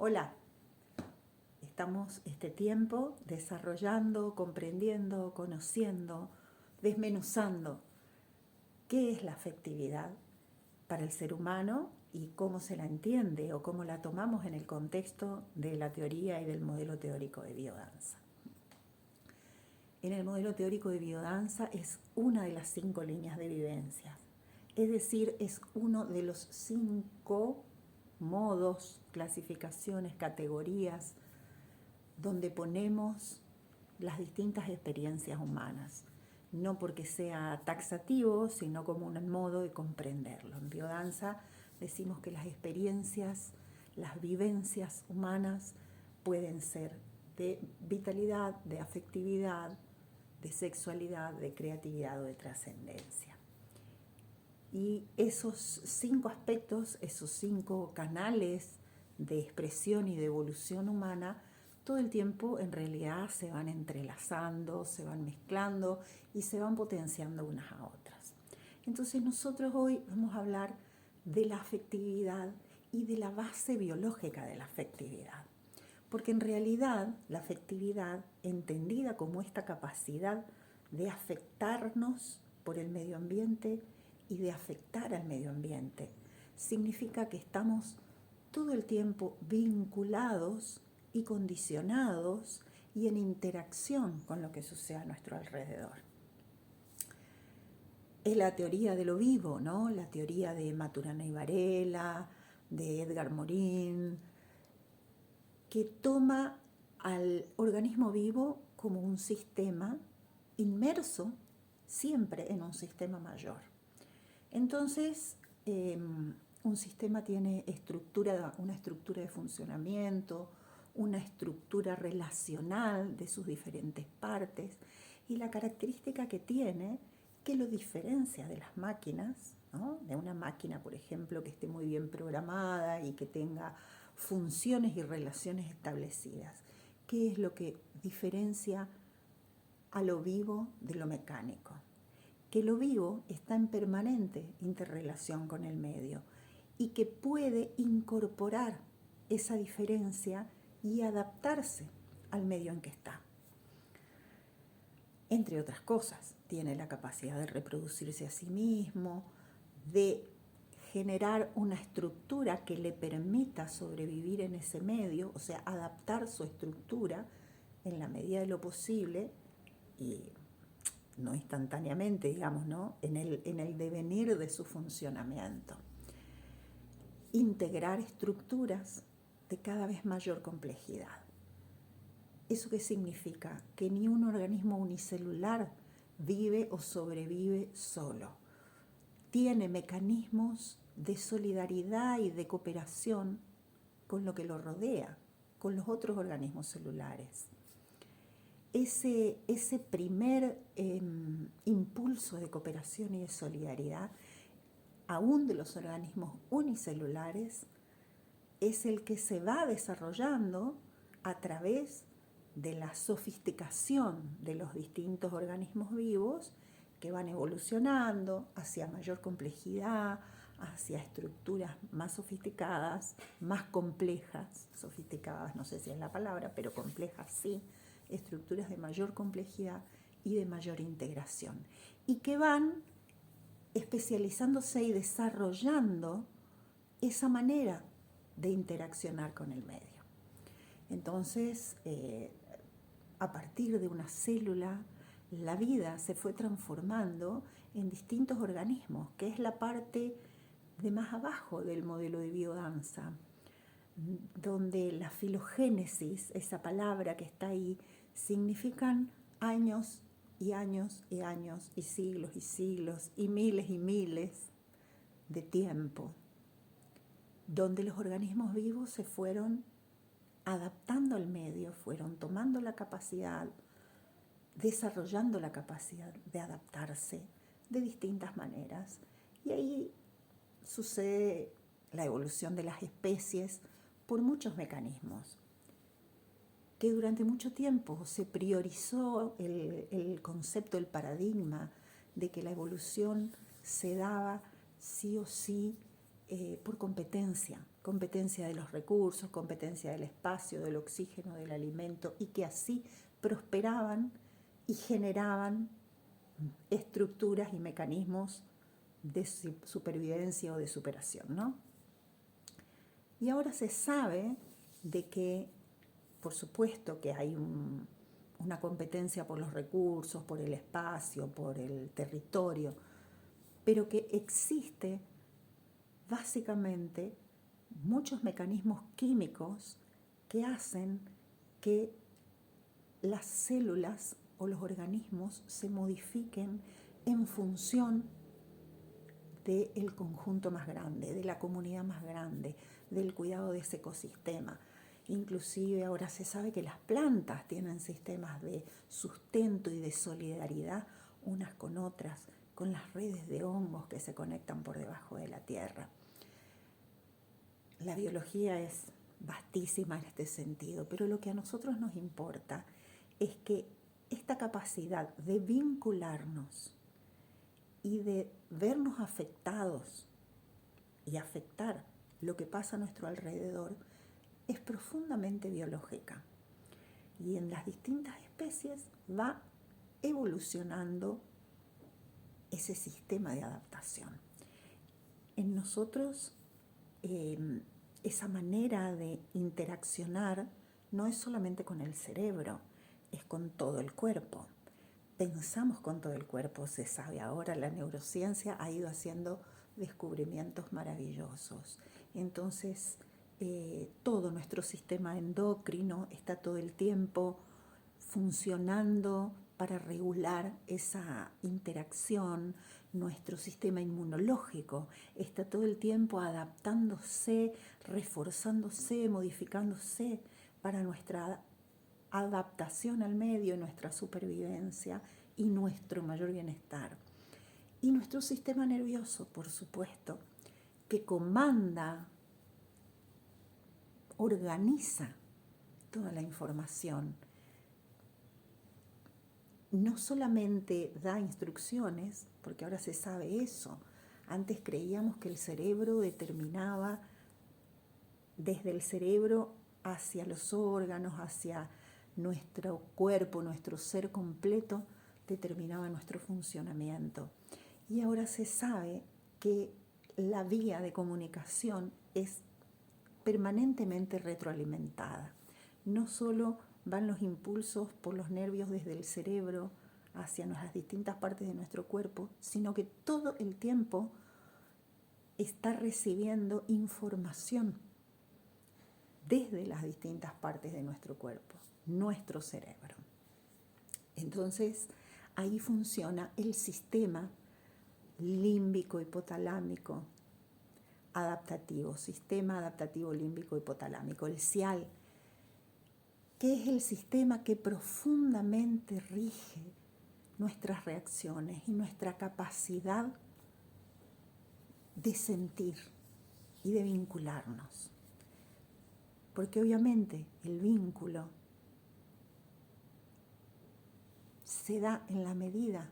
Hola, estamos este tiempo desarrollando, comprendiendo, conociendo, desmenuzando qué es la afectividad para el ser humano y cómo se la entiende o cómo la tomamos en el contexto de la teoría y del modelo teórico de biodanza. En el modelo teórico de biodanza es una de las 5 líneas de vivencia, es decir, es uno de los 5 modos, clasificaciones, categorías donde ponemos las distintas experiencias humanas, no porque sea taxativo, sino como un modo de comprenderlo. En biodanza decimos que las experiencias, las vivencias humanas pueden ser de vitalidad, de afectividad, de sexualidad, de creatividad o de trascendencia. Y esos 5 aspectos, esos 5 canales de expresión y de evolución humana, todo el tiempo en realidad se van entrelazando, se van mezclando y se van potenciando unas a otras. Entonces nosotros hoy vamos a hablar de la afectividad y de la base biológica de la afectividad. Porque en realidad la afectividad, entendida como esta capacidad de afectarnos por el medio ambiente y de afectar al medio ambiente, significa que estamos todo el tiempo vinculados y condicionados y en interacción con lo que sucede a nuestro alrededor. Es la teoría de lo vivo, ¿no? La teoría de Maturana y Varela, de Edgar Morin, que toma al organismo vivo como un sistema inmerso siempre en un sistema mayor. Entonces, un sistema tiene una estructura de funcionamiento, una estructura relacional de sus diferentes partes, y la característica que tiene, que lo diferencia de las máquinas, ¿no? De una máquina, por ejemplo, que esté muy bien programada y que tenga funciones y relaciones establecidas. ¿Qué es lo que diferencia a lo vivo de lo mecánico? Que lo vivo está en permanente interrelación con el medio y que puede incorporar esa diferencia y adaptarse al medio en que está. Entre otras cosas, tiene la capacidad de reproducirse a sí mismo, de generar una estructura que le permita sobrevivir en ese medio, o sea, adaptar su estructura en la medida de lo posible y no instantáneamente, digamos, ¿no? En el devenir de su funcionamiento. Integrar estructuras de cada vez mayor complejidad. ¿Eso qué significa? Que ni un organismo unicelular vive o sobrevive solo. Tiene mecanismos de solidaridad y de cooperación con lo que lo rodea, con los otros organismos celulares. Ese primer impulso de cooperación y de solidaridad, aún de los organismos unicelulares, es el que se va desarrollando a través de la sofisticación de los distintos organismos vivos que van evolucionando hacia mayor complejidad, hacia estructuras más sofisticadas, más complejas, sofisticadas no sé si es la palabra, pero complejas sí, estructuras de mayor complejidad y de mayor integración, y que van especializándose y desarrollando esa manera de interaccionar con el medio. Entonces, a partir de una célula, la vida se fue transformando en distintos organismos, que es la parte de más abajo del modelo de biodanza, donde la filogénesis, esa palabra que está ahí, significan años y años y años y siglos y miles de tiempo, donde los organismos vivos se fueron adaptando al medio, fueron tomando la capacidad, desarrollando la capacidad de adaptarse de distintas maneras. Y ahí sucede la evolución de las especies por muchos mecanismos, que durante mucho tiempo se priorizó el concepto, el paradigma de que la evolución se daba sí o sí por competencia, competencia de los recursos, competencia del espacio, del oxígeno, del alimento, y que así prosperaban y generaban estructuras y mecanismos de supervivencia o de superación, ¿no? Y ahora se sabe de que, por supuesto, que hay una competencia por los recursos, por el espacio, por el territorio, pero que existe básicamente muchos mecanismos químicos que hacen que las células o los organismos se modifiquen en función del conjunto más grande, de la comunidad más grande, del cuidado de ese ecosistema. Inclusive ahora se sabe que las plantas tienen sistemas de sustento y de solidaridad unas con otras, con las redes de hongos que se conectan por debajo de la tierra. La biología es vastísima en este sentido, pero lo que a nosotros nos importa es que esta capacidad de vincularnos y de vernos afectados y afectar lo que pasa a nuestro alrededor es profundamente biológica. Y en las distintas especies va evolucionando ese sistema de adaptación. En nosotros, esa manera de interaccionar no es solamente con el cerebro, es con todo el cuerpo. Pensamos con todo el cuerpo, se sabe ahora, la neurociencia ha ido haciendo descubrimientos maravillosos. Entonces, todo nuestro sistema endocrino está todo el tiempo funcionando para regular esa interacción. Nuestro sistema inmunológico está todo el tiempo adaptándose, reforzándose, modificándose para nuestra adaptación al medio, nuestra supervivencia y nuestro mayor bienestar. Y nuestro sistema nervioso, por supuesto, que comanda, organiza toda la información. No solamente da instrucciones, porque ahora se sabe eso. Antes creíamos que el cerebro determinaba desde el cerebro hacia los órganos, hacia nuestro cuerpo, nuestro ser completo, determinaba nuestro funcionamiento. Y ahora se sabe que la vía de comunicación es permanentemente retroalimentada. No solo van los impulsos por los nervios desde el cerebro hacia las distintas partes de nuestro cuerpo, sino que todo el tiempo está recibiendo información desde las distintas partes de nuestro cuerpo, nuestro cerebro. Entonces, ahí funciona el sistema límbico hipotalámico adaptativo, sistema adaptativo límbico hipotalámico, el SIAL, que es el sistema que profundamente rige nuestras reacciones y nuestra capacidad de sentir y de vincularnos. Porque obviamente el vínculo se da en la medida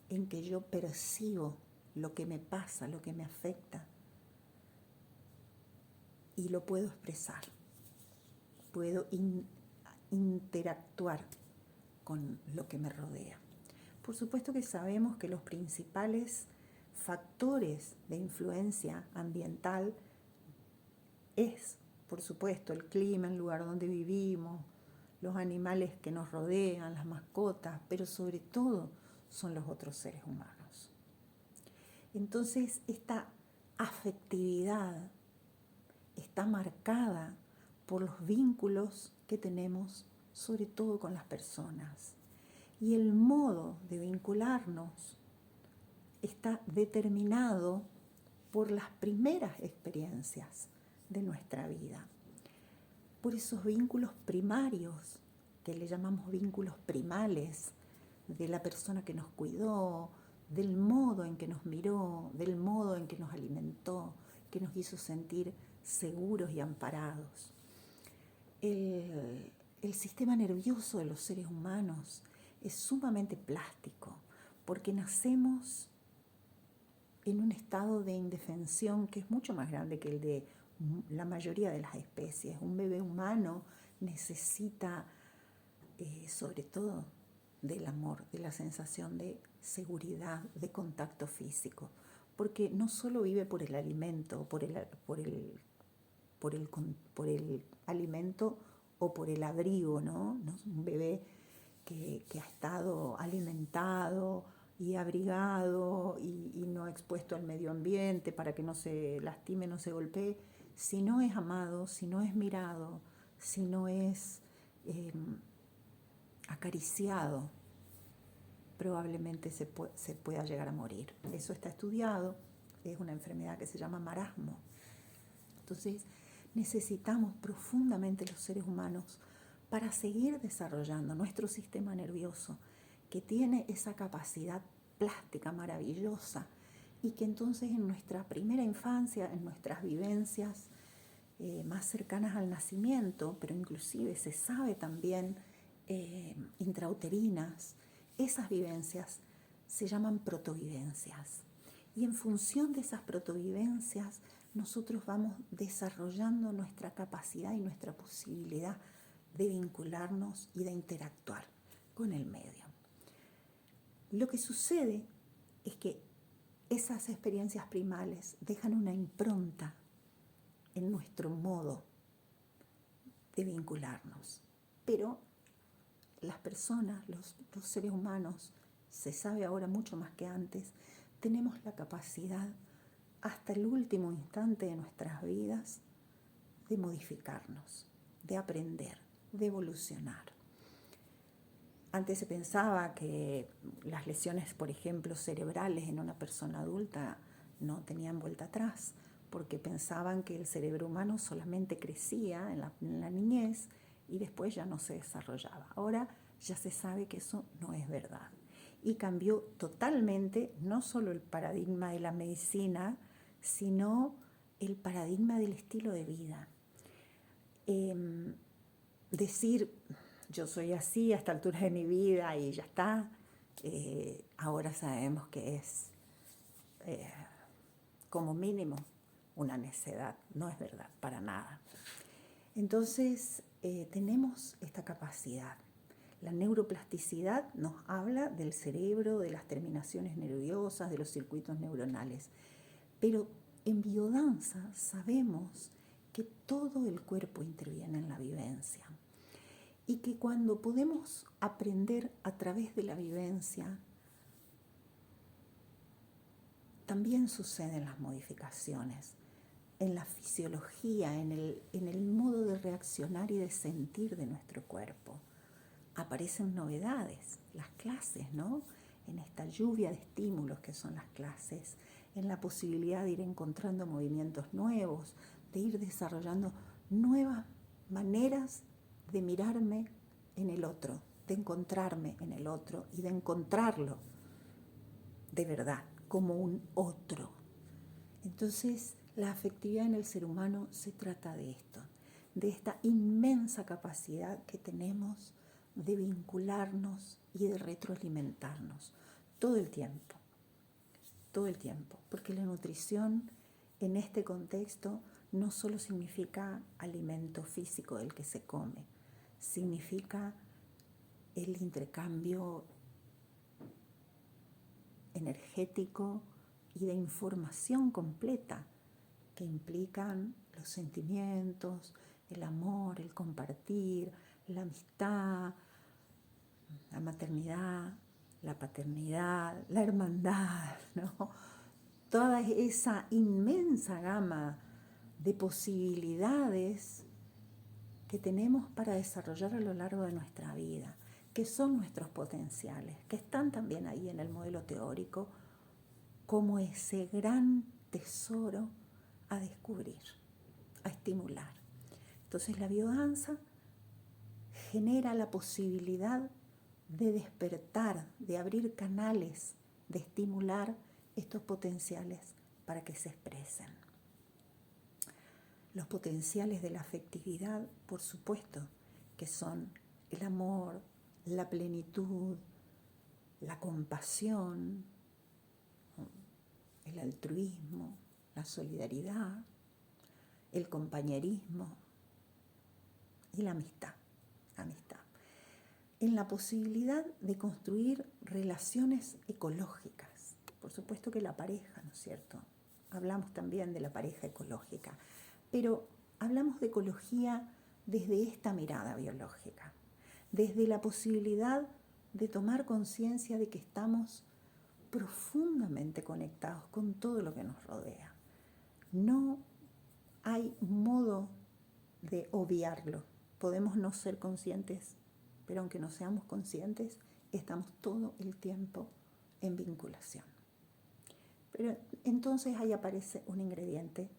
en que yo percibo lo que me pasa, lo que me afecta, y lo puedo expresar, puedo interactuar con lo que me rodea. Por supuesto que sabemos que los principales factores de influencia ambiental es, por supuesto, el clima, el lugar donde vivimos, los animales que nos rodean, las mascotas, pero sobre todo son los otros seres humanos. Entonces, esta afectividad está marcada por los vínculos que tenemos, sobre todo con las personas. Y el modo de vincularnos está determinado por las primeras experiencias de nuestra vida, por esos vínculos primarios, que le llamamos vínculos primales, de la persona que nos cuidó, del modo en que nos miró, del modo en que nos alimentó, que nos hizo sentir seguros y amparados. El sistema nervioso de los seres humanos es sumamente plástico, porque nacemos en un estado de indefensión que es mucho más grande que el de la mayoría de las especies. Un bebé humano necesita, sobre todo, del amor, de la sensación de seguridad, de contacto físico, porque no solo vive por el alimento, por el alimento o por el abrigo, ¿no? No es un bebé que ha estado alimentado y abrigado y no expuesto al medio ambiente para que no se lastime, no se golpee. Si no es amado, si no es mirado, si no es acariciado, probablemente se pueda llegar a morir. Eso está estudiado, es una enfermedad que se llama marasmo. Entonces, necesitamos profundamente los seres humanos para seguir desarrollando nuestro sistema nervioso, que tiene esa capacidad plástica maravillosa y que entonces en nuestra primera infancia, en nuestras vivencias más cercanas al nacimiento, pero inclusive se sabe también intrauterinas, esas vivencias se llaman protovivencias. Y en función de esas protovivencias, nosotros vamos desarrollando nuestra capacidad y nuestra posibilidad de vincularnos y de interactuar con el medio. Lo que sucede es que esas experiencias primales dejan una impronta en nuestro modo de vincularnos. Pero las personas, los seres humanos, se sabe ahora mucho más que antes, tenemos la capacidad hasta el último instante de nuestras vidas de modificarnos, de aprender, de evolucionar. Antes se pensaba que las lesiones, por ejemplo, cerebrales en una persona adulta no tenían vuelta atrás, porque pensaban que el cerebro humano solamente crecía en la niñez y después ya no se desarrollaba. Ahora ya se sabe que eso no es verdad. Y cambió totalmente no solo el paradigma de la medicina, sino el paradigma del estilo de vida. Decir, yo soy así a esta altura de mi vida y ya está, ahora sabemos que es como mínimo una necedad, no es verdad, para nada. Entonces, tenemos esta capacidad. La neuroplasticidad nos habla del cerebro, de las terminaciones nerviosas, de los circuitos neuronales. Pero en biodanza sabemos que todo el cuerpo interviene en la vivencia y que cuando podemos aprender a través de la vivencia, también suceden las modificaciones en la fisiología, en el modo de reaccionar y de sentir de nuestro cuerpo. Aparecen novedades, las clases, ¿no? En esta lluvia de estímulos que son las clases, en la posibilidad de ir encontrando movimientos nuevos, de ir desarrollando nuevas maneras de mirarme en el otro, de encontrarme en el otro y de encontrarlo de verdad, como un otro. Entonces, la afectividad en el ser humano se trata de esto, de esta inmensa capacidad que tenemos de vincularnos y de retroalimentarnos todo el tiempo, porque la nutrición en este contexto no solo significa alimento físico del que se come, significa el intercambio energético y de información completa que implican los sentimientos, el amor, el compartir, la amistad, la maternidad, la paternidad, la hermandad, ¿no? Toda esa inmensa gama de posibilidades que tenemos para desarrollar a lo largo de nuestra vida, que son nuestros potenciales, que están también ahí en el modelo teórico como ese gran tesoro a descubrir, a estimular. Entonces la biodanza genera la posibilidad de despertar, de abrir canales, de estimular estos potenciales para que se expresen. Los potenciales de la afectividad, por supuesto, que son el amor, la plenitud, la compasión, el altruismo, la solidaridad, el compañerismo y la amistad. En la posibilidad de construir relaciones ecológicas. Por supuesto que la pareja, ¿no es cierto? Hablamos también de la pareja ecológica, pero hablamos de ecología desde esta mirada biológica, desde la posibilidad de tomar conciencia de que estamos profundamente conectados con todo lo que nos rodea. No hay modo de obviarlo. Podemos no ser conscientes, pero aunque no seamos conscientes, estamos todo el tiempo en vinculación. Pero entonces ahí aparece un ingrediente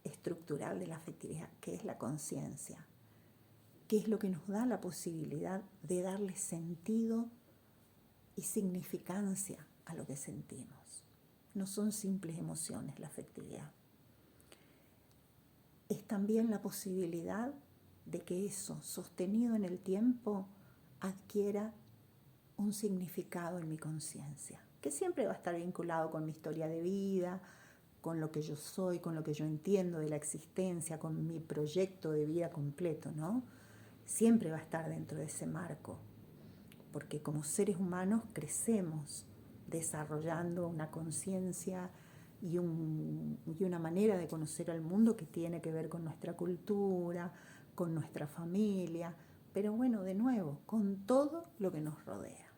estructural de la afectividad, que es la conciencia, que es lo que nos da la posibilidad de darle sentido y significancia a lo que sentimos. No son simples emociones la afectividad. Es también la posibilidad de que eso, sostenido en el tiempo, adquiera un significado en mi conciencia, que siempre va a estar vinculado con mi historia de vida, con lo que yo soy, con lo que yo entiendo de la existencia, con mi proyecto de vida completo, ¿no? Siempre va a estar dentro de ese marco, porque como seres humanos crecemos desarrollando una conciencia y una manera de conocer al mundo que tiene que ver con nuestra cultura, con nuestra familia, pero bueno, de nuevo, con todo lo que nos rodea.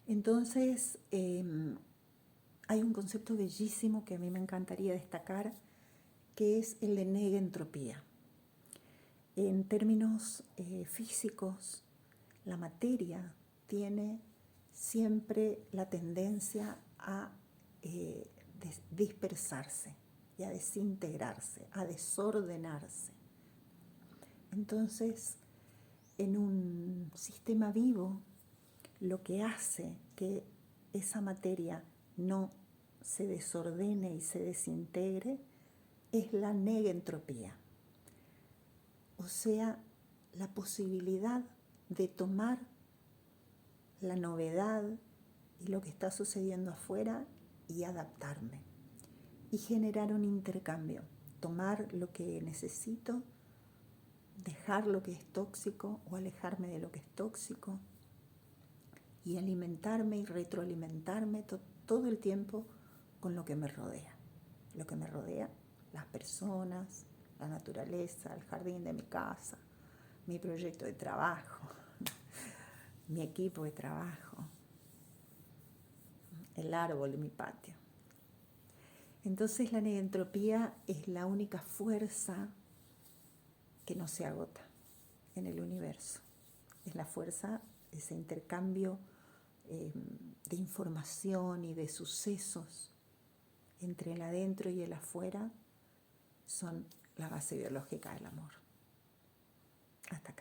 Entonces, hay un concepto bellísimo que a mí me encantaría destacar, que es el de negentropía. En términos físicos, la materia tiene siempre la tendencia a dispersarse y a desintegrarse, a desordenarse. Entonces, en un sistema vivo, lo que hace que esa materia no se desordene y se desintegre es la negentropía. O sea, la posibilidad de tomar la novedad y lo que está sucediendo afuera y adaptarme y generar un intercambio, tomar lo que necesito, dejar lo que es tóxico o alejarme de lo que es tóxico y alimentarme y retroalimentarme todo el tiempo con lo que me rodea. Lo que me rodea, las personas, la naturaleza, el jardín de mi casa, mi proyecto de trabajo, mi equipo de trabajo, el árbol de mi patio. Entonces la negentropía es la única fuerza que no se agota en el universo. Es la fuerza, ese intercambio de información y de sucesos entre el adentro y el afuera son la base biológica del amor. Hasta acá.